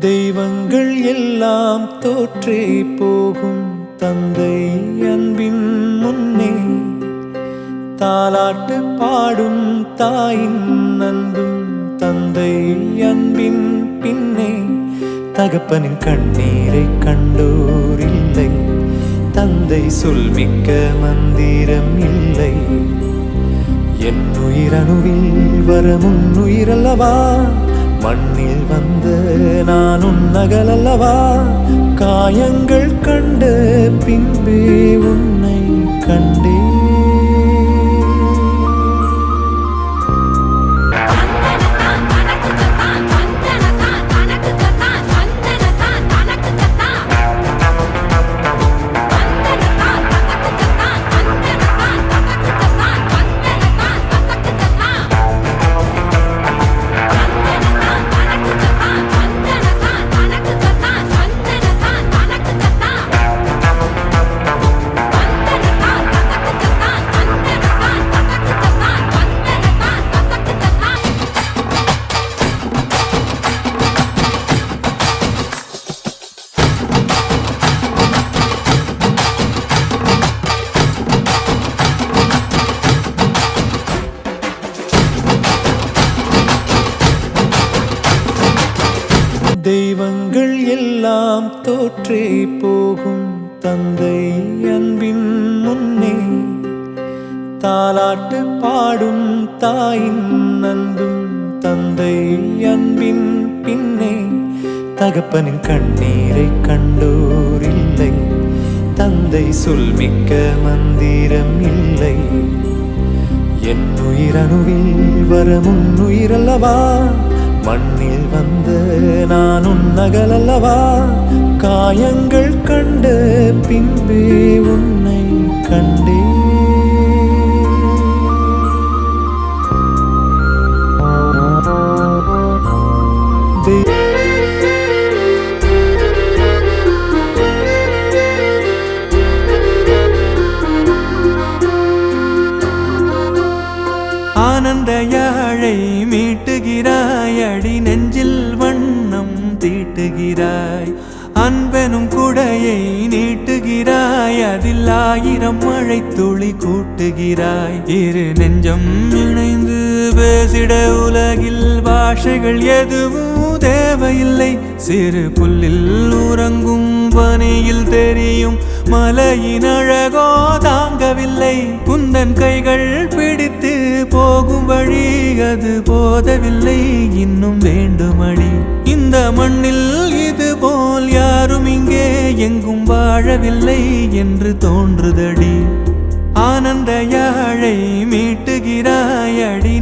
தெய்வங்கள் எல்லாம் தோற்றே போகும் தந்தை அன்பின் முன்னே தாலாட்டு பாடும் தாயின் அன்பும் தந்தை அன்பின் பின்னே தகப்பனின் கண்ணீரை கண்டோர் இல்லை தந்தை சொல்மிக்க மந்திரம் இல்லை என் உயிரணுவில் வரும் உயிரல்லவா மண்ணில் வந்த நான் உன்னகலல்லவா காயங்கள் கண்ட பின்பே உன்னை கண்டே தெய்வங்கள் எல்லாம் தோற்றே போகும் தந்தை அன்பின் முன்னே தாலாட்டு பாடும் தாயின் அன்பும் தந்தை அன்பின் பின்னே தகப்பனின் கண்ணீரை கண்டோர் இல்லை தந்தை சொல்மிக்க மந்திரம் இல்லை என் உயிரணுவில் வரும் உயிரல்லவா மண்ணில் வந்த நான் உன்னகலல்லவா காயங்கள் கண்ட பின்பே உன்னை கண்டே ஆனந்த யாழை மீட்டுகிறாய் அடி நெஞ்சில் வண்ணம் தீட்டுகிறாய் அன்பெனும் குடையை நீட்டுகிறாய் அதில் 1000 மழை துளி கூட்டுகிறாய் இரு நெஞ்சம் இணைந்து பேசிட உலகில் பாஷைகள் எதுவும் தேவையில்லை சிறு புல்லில் உறங்கும் பனியில் தெரியும் மலையின் அழகோ தாங்கவில்லை குந்தன் கைகள் பிடித்து போகும் வழி அது போதவில்லை இன்னும் வேண்டுமடி இந்த மண்ணில் இது போல் யாரும் இங்கே எங்கும் வாழவில்லை என்று தோன்றுதடி ஆனந்த யாழை மீட்டுகிறாய் அடி